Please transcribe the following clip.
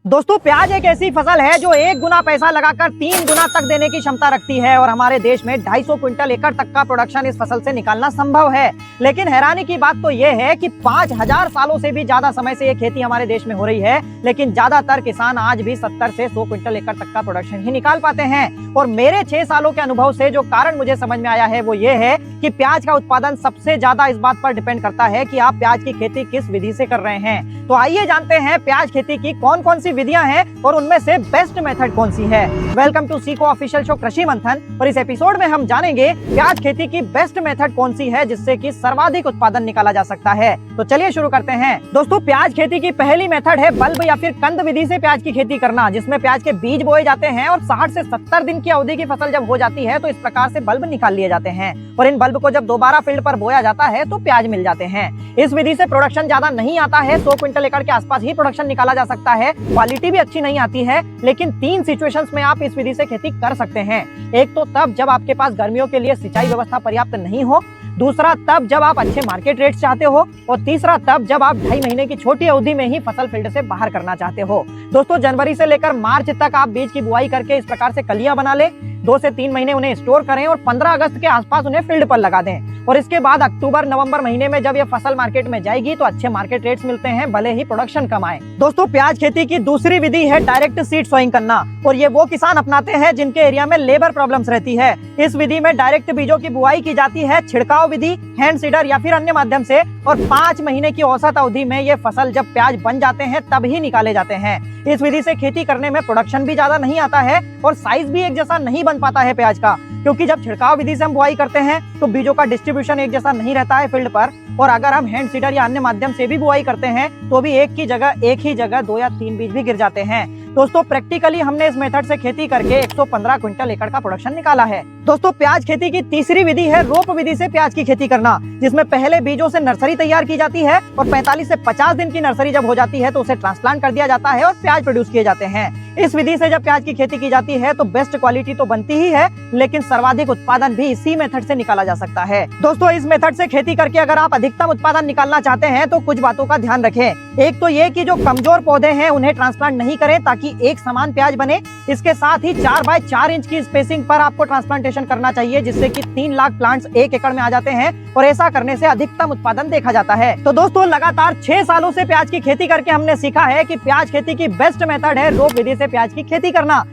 दोस्तों प्याज एक ऐसी फसल है जो 1 गुना पैसा लगाकर 3 गुना तक देने की क्षमता रखती है और हमारे देश में 250 क्विंटल एकड़ तक का प्रोडक्शन इस फसल से निकालना संभव है। लेकिन हैरानी की बात तो ये है कि 5000 सालों से भी ज्यादा समय से ये खेती हमारे देश में हो रही है, लेकिन ज्यादातर किसान आज भी 70 से 100 क्विंटल एकड़ तक का प्रोडक्शन ही निकाल पाते हैं। और मेरे 6 सालों के अनुभव से जो कारण मुझे समझ में आया है वो ये है कि प्याज का उत्पादन सबसे ज्यादा इस बात पर डिपेंड करता है कि आप प्याज की खेती किस विधि से कर रहे हैं। तो आइए जानते हैं प्याज खेती की कौन कौन सी विधियां हैं और उनमें से बेस्ट मेथड कौन सी है। वेलकम टू सीको ऑफिशियल शो कृषि मंथन। और इस एपिसोड में हम जानेंगे प्याज खेती की बेस्ट मेथड कौन सी है जिससे कि सर्वाधिक उत्पादन निकाला जा सकता है। तो चलिए शुरू करते हैं। दोस्तों प्याज खेती की पहली मेथड है बल्ब या फिर कंद विधि से प्याज की खेती करना, जिसमें प्याज के बीज बोए जाते हैं और 60 से 70 दिन की अवधि की फसल जब हो जाती है तो इस प्रकार से बल्ब निकाल लिए जाते हैं और इन बल्ब को जब दोबारा फील्ड पर बोया जाता है तो प्याज मिल जाते हैं। इस विधि से प्रोडक्शन ज्यादा नहीं आता है, 100 क्विंटल एकड़ के आसपास ही प्रोडक्शन निकाला जा सकता है। क्वालिटी भी अच्छी नहीं आती है, लेकिन 3 सिचुएशंस में आप इस विधि से खेती कर सकते हैं। एक तो तब जब आपके पास गर्मियों के लिए सिंचाई व्यवस्था पर्याप्त नहीं हो, दूसरा तब जब आप अच्छे मार्केट रेट चाहते हो और तीसरा तब जब आप 2.5 महीने की छोटी अवधि में ही फसल फील्ड से बाहर करना चाहते हो। दोस्तों जनवरी से लेकर मार्च तक आप बीज की बुआई करके इस प्रकार से कलियां बना ले, 2 से 3 महीने उन्हें स्टोर करें और 15 अगस्त के आसपास उन्हें फील्ड पर लगा दें। और इसके बाद अक्टूबर नवंबर महीने में जब ये फसल मार्केट में जाएगी तो अच्छे मार्केट रेट्स मिलते हैं, भले ही प्रोडक्शन कम आए। दोस्तों प्याज खेती की दूसरी विधि है डायरेक्ट सीड सोइंग करना, और ये वो किसान अपनाते हैं जिनके एरिया में लेबर प्रॉब्लम्स रहती है। इस विधि में डायरेक्ट बीजों की बुआई की जाती है छिड़काव विधि, हैंड सीडर या फिर अन्य माध्यम से, और 5 महीने की औसत अवधि में ये फसल जब प्याज बन जाते हैं तब ही निकाले जाते हैं। इस विधि से खेती करने में प्रोडक्शन भी ज्यादा नहीं आता है और साइज भी एक जैसा नहीं बन पाता है प्याज का, क्योंकि जब छिड़काव विधि से हम बुआई करते हैं तो बीजों का डिस्ट्रीब्यूशन एक जैसा नहीं रहता है फील्ड पर, और अगर हम हैंड सीडर या अन्य माध्यम से भी बुआई करते हैं तो भी एक ही जगह 2 या 3 बीज भी गिर जाते हैं। दोस्तों प्रैक्टिकली हमने इस मेथड से खेती करके 115 क्विंटल एकड़ का प्रोडक्शन निकाला है। दोस्तों प्याज खेती की तीसरी विधि है रोप विधि से प्याज की खेती करना, जिसमें पहले बीजों से नर्सरी तैयार की जाती है और 45 से 50 दिन की नर्सरी जब हो जाती है तो उसे ट्रांसप्लांट कर दिया जाता है और प्याज प्रोड्यूस किए जाते हैं। इस विधि से जब प्याज की खेती की जाती है तो बेस्ट क्वालिटी तो बनती ही है, लेकिन सर्वाधिक उत्पादन भी इसी मेथड से निकाला जा सकता है। दोस्तों इस मेथड से खेती करके अगर आप अधिकतम उत्पादन निकालना चाहते हैं तो कुछ बातों का ध्यान रखें। एक तो ये कि जो कमजोर पौधे हैं उन्हें ट्रांसप्लांट नहीं करें ताकि एक समान प्याज बने। इसके साथ ही 4 बाय 4 इंच की स्पेसिंग पर आपको ट्रांसप्लांटेशन करना चाहिए, जिससे कि 3 लाख प्लांट्स 1 एकड़ में आ जाते हैं और ऐसा करने से अधिकतम उत्पादन देखा जाता है। तो दोस्तों लगातार 6 सालों से प्याज की खेती करके हमने सीखा है कि प्याज खेती की बेस्ट मेथड है रोप विधि से प्याज की खेती करना।